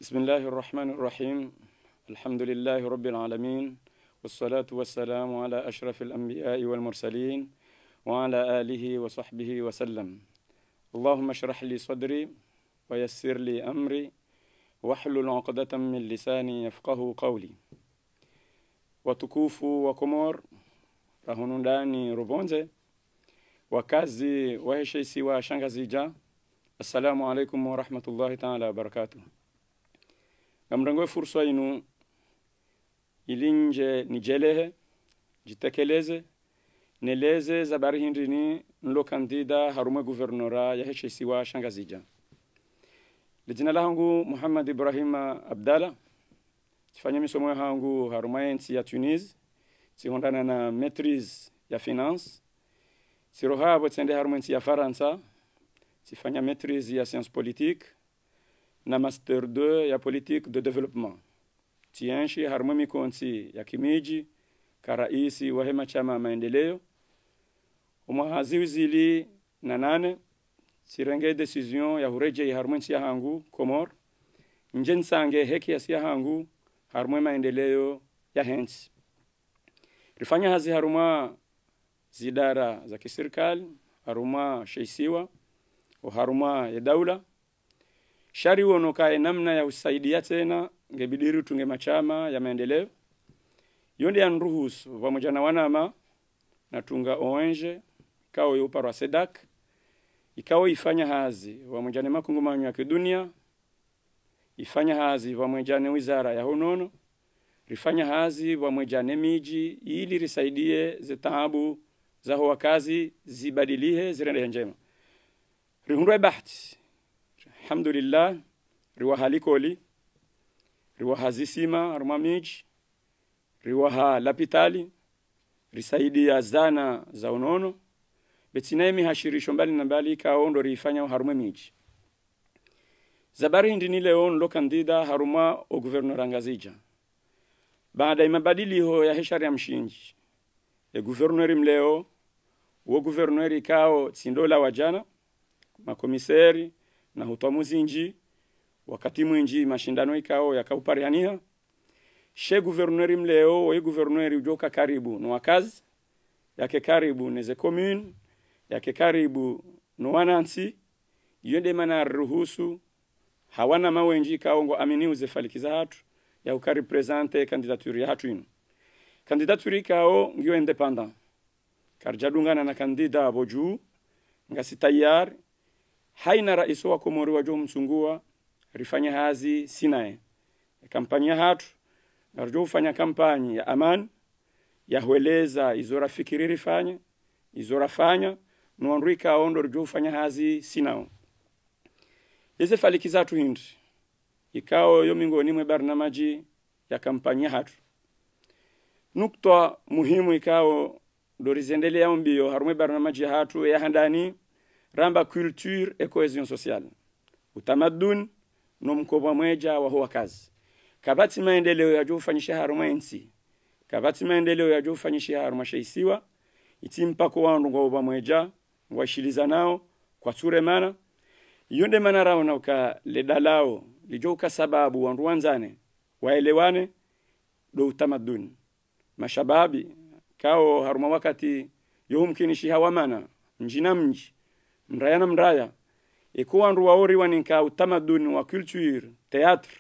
بسم الله الرحمن الرحيم. الحمد لله رب العالمين، والصلاة والسلام على أشرف الأنبياء والمرسلين وعلى آله وصحبه وسلم. اللهم اشرح لي صدري ويسر لي أمري واحلل عقدة من لساني يفقه قولي. Watukufu wa Komor, rahunundani Rubonze, wakazi waheshaisi wa Shangazija, assalamu alaikum wa rahmatullahi ta'ala wa barakatuh. Ngamrangoe fursa inu ilinje nijelehe, jitekeleze, neleze zabari hindini nlo kandida harume guvernora ya heshaisi wa Shangazija. Lijina langu Muhammad Ibrahim Abdallah. Tifanya misomo yangu harumayensi ya Tunis, sihondana na maîtrise ya finance. Sirohabo tsende harumayensi ya Faransa, tifanya maîtrise ya sciences politiques na master 2 ya politique de développement. Tienshi harumami konsi ya kimiji, karaisi wa hema chama maendeleo. Umuhaziwizili na 8, sirenge decision ya hureje ya harumayensi ya hangu Komor. Njensange heki ya siya hangu harumwe maendeleo ya hensi. Rifanya hazi haruma zidara za kiserikali, haruma sheisiwa, o haruma ya daula. Shari uonokae namna ya usaidia tena, ngebidiru tunge machama ya maendeleo. Yonde ya nruhusu, vamojana wanama, na tunga ONG, ikao yuparwa SEDAC, ikao ifanya hazi, vamojane makungumanyo ya kidunia, ifanya hazi vamwejane wizara ya honono, rifanya hazi vamwejane miji, ili risaidie zetabu za huwa kazi zibadilihe zirende njema. Rihundwe bahti, alhamdulillah, riwaha likoli, riwaha zisima haruma miji, riwaha lapitali, risaidia zana za honono, betinaemi hashirisho mbali na mbali ikaondo rifanya harume miji. Zabari hindi ni leo nlo kandida haruma o guvernora Ngazija. Baada mabadiliko ya heshari ya mshinji, guvernori mleo, wo guvernori kao tsindola wajana, makomiseri na hutomuzi nji, wakati mwinji mashindano ikao ya kaupariania. She guvernori mleo, wo guvernori ujoka karibu no wakazi, yake karibu neze commune, yake karibu no wanansi, yonde mana ruhusu hawana mawenji kaongo amini uzefalikiza hatu ya ukaripresente kandidaturi ya hatu inu. Kandidaturi kao ngio independent. Karjadungana na kandida boju, ngasi tayari, haina raiso wa Komori wa jo msungua, rifanya hazi sinae. Kampani ya hatu, ngarjo ufanya kampani ya amani, ya hueleza izora fikiri rifanya, izora fanya, nuandui kaondo rjo ufanya hazi sinao. Yeze falikiza hatu hindi. Ikao yomingoni mwe barnamaji ya kampanya hatu. Nukta muhimu ikao dorizendele ya mbio harumwe barnamaji hatu ya handani ramba culture et cohesion sociale. Utamaduni no mkobwa mweja wa huwa kazi. Kabati maendeleo ya jo ufanyisha harumwe ensi. Kabati maendeleo ya jo ufanyisha harumwe sheisiwa. Iti mpako wandu kwa uba mweja. Mwashiliza nao kwa ture mana. Yonde manarao na uka ledalao, lijoka sababu wandu wanzane, waelewane do utamaduni. Mashababi, kao haruma wakati yohumkinishi hawamana, mjina mji, mraya na mraya. Eko wandu waori waninka utamaduni wa culture, teatre,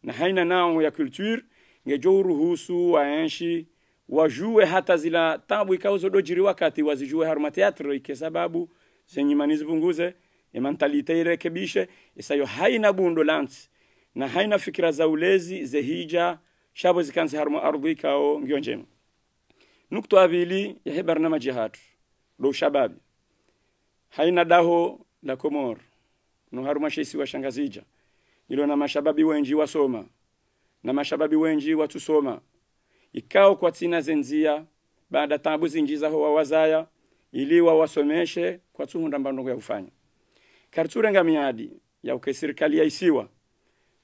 na haina nao ya culture, ngejo uruhusu, waenshi, wajue hata zila tabu ikao zodojiri wakati wazijue haruma teatre, ike sababu, zenyimanizi bunguze, mentalite irekebishe, isayo haina bundo lansi, na haina fikira za ulezi, zehija, shabo zikansi haruma ardhi kao ngio njema. Nukto avili ya he barnamaji hatu, do shababi. Haina daho la Komor, no haruma sheisi wa Shangazija. Ilo na mashababi wenji wasoma, na mashababi wenji watusoma. Ikao kwa tina zenzia, baada tabu zinjiza huwa wazaya, ili wawasomeshe kwa tuhunda mbandongo ya ufanya. Karture nga miadi ya ukesirikali ya isiwa.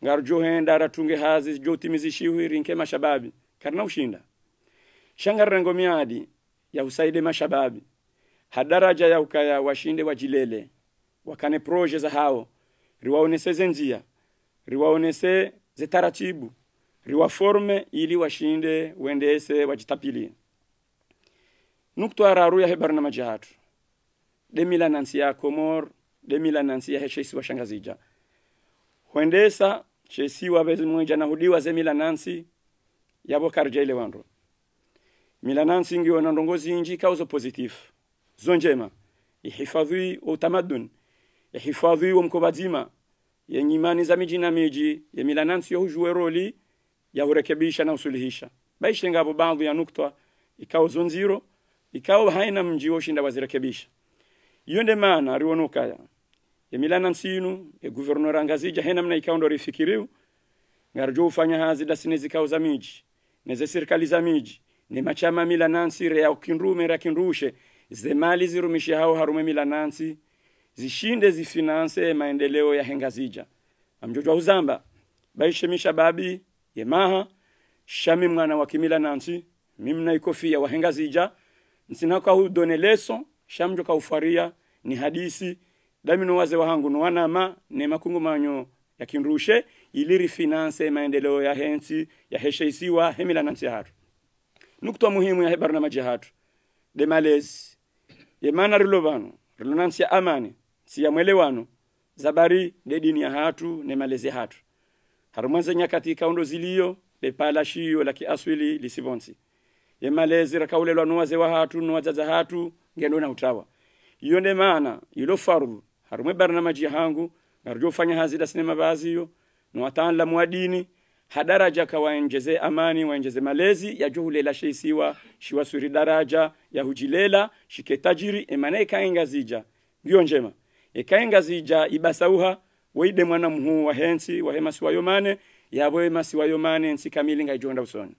Ngarjo henda ratunge hazi jo timizishiwi rinke mashababi. Karna ushinda. Shangarengo miadi ya usaide mashababi. Hadaraja ya ukaya washinde wajilele. Wakane proje za hao. Riwaonese zenzia. riwaonese zetaratibu riwaforme ili washinde wendese wajitapilie. Nukto araru ya hebar na majahatu demila nansi ya Komor, demila nansi ya heshesi wa shangazija huendesa chesi wa bezi mwenja na hudiwa ze mila nansi yabo karjele wanro. Mila nansi ngiyo na ndongozi inji kauzo pozitif zonjema ihifadhui utamadun, ihifadhui mkobazima yenye imani za miji na miji ya mila nansi hujue roli ya urekebisha na usuluhisha. Baishe ngabo baadhi ya nukta ikao zonziro ikao haina mji woshinda wazirekebisha. Yonde maana rionokaya ya mila nansi inu ya guvernora ngazija hena mna ikao ndo rifikiriu ngarjo ufanya hazi dasine zikao za miji neze serikali za miji ni machama mila nansi rea ukinrume rea kinrushe zemali zirumishi hao harume mila nansi zishinde zifinanse maendeleo ya hengazija. Amjojwa uzamba baishe mishababi yemaha shami mwana wa kimila nansi mimna ikofia wa hengazija nsinaka hudone leso shamjo ka ufaria ni hadisi damino waze wahangu nuwanama ne makungu manyo ya kinrushe iliri finance maendeleo ya hensi ya hesheisiwa hemila nansi hatu. Nukta muhimu ya hebar na majahatu de malezi yemana rilovano rilonansi ya amani si ya mwelewano zabari de dini ya hatu ne malezi hatu harumanze nyakati kaundo zilio de pala shio la kiaswili lisibonsi ye malezi rakaulelwa nuwaze wa hatu nuwazaza hatu ngendo na utawa. Yonde maana ilo fardu harume barnamaji hangu ngarjo fanya hazida sinema baziyo nuwataanla muadini hadaraja kawaenjeze amani waenjeze malezi ya juhule la sheisiwa shiwa suri daraja ya hujilela shiketajiri emane kainga zija biyo njema kainga zija ibasauha waide mwana mhu wa hensi wa hema siwa yomane ya hema siwa yomane nsi kamili nga ijonda usoni.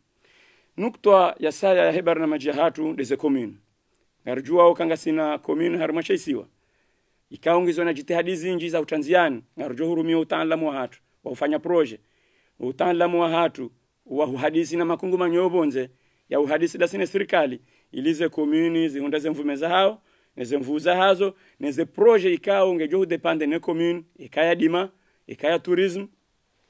Nukta ya saya ya hebar na majahatu deze commune ngarjua ukanga sina commune haruma sheisiwa ikaongizwa na jitihadi zinji za utanziani ngarjo hurumia utaalamu wa hatu wa ufanya proje utaalamu wa hatu wa uhadisi na makungu manyobonze ya uhadisi dasine serikali ilize commune zihundaze mvumeza hao neze mvuza hazo neze proje ikao ngejo depende ne commune ikaya dima ikaya tourism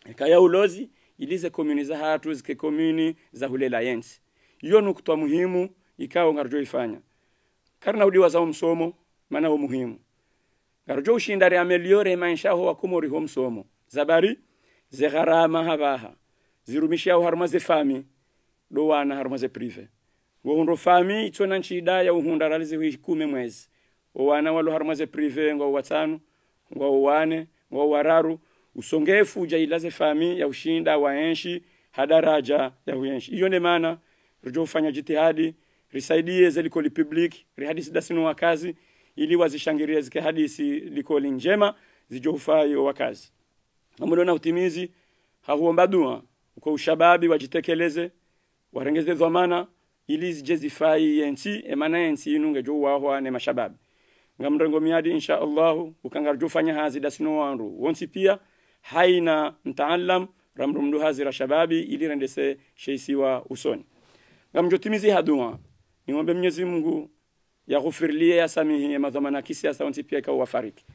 ikaya ulozi ilize commune za hatu zike commune za hulela yensi. Iyo nukta muhimu ikao ngarjo ifanya karna udiwa za msomo maana ho muhimu ngarjo ushindari ameliore maisha ho wa Komori ho msomo zabari ze gharama habaha zirumishia haruma ze fami do wana haruma ze prive wohundo fami itona nchida ya uhunda ralize wikume mwezi wana walo haruma ze prive ngo watano ngo wane ngo wararu usongefu jailaze fami ya ushinda waenshi hadaraja ya uenshi. Iyo ne maana rjo ufanya jitihadi risaidie zelikoli public rihadisi dasino wakazi ili wazishangirie zike hadisi likoli njema zijofai wakazi. Amulona utimizi hahuomba dua kwa ushababi wajitekeleze warengeze dhamana ili zijezifai yensi emana yensi inunge jo wahwa ne mashababi ngamrengo miadi insha Allah ukangarjo fanya hazi dasino wanru wonsi pia haina mtaallam ramrumdu hazi rashababi ili rendese sheisiwa usoni ngamjotimizi hadua niombe Mwenyezi Mungu yaghfirlie yasamihi madhamana kisiasa wonsi pia ikawa wafariki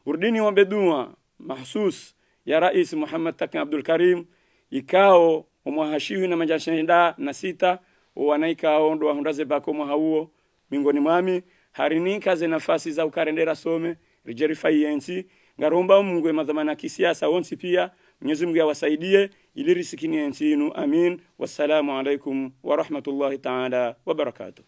urdini ombe dua mahsus ya Rais Muhammad Takin Abdul Karim ikao umwahashiwi na majashinda na sita wanaikao ndo wahundaze bako mwahauo mingoni mwami harinika ze nafasi za ukarendera some rijerifai yensi ngaromba Mungu madhamana kisiasa wonsi pia Mwenyezi Mungu awasaidie ili risikini yensi inu amin. Wassalamu alaikum wa rahmatullahi ta'ala wa barakatuh.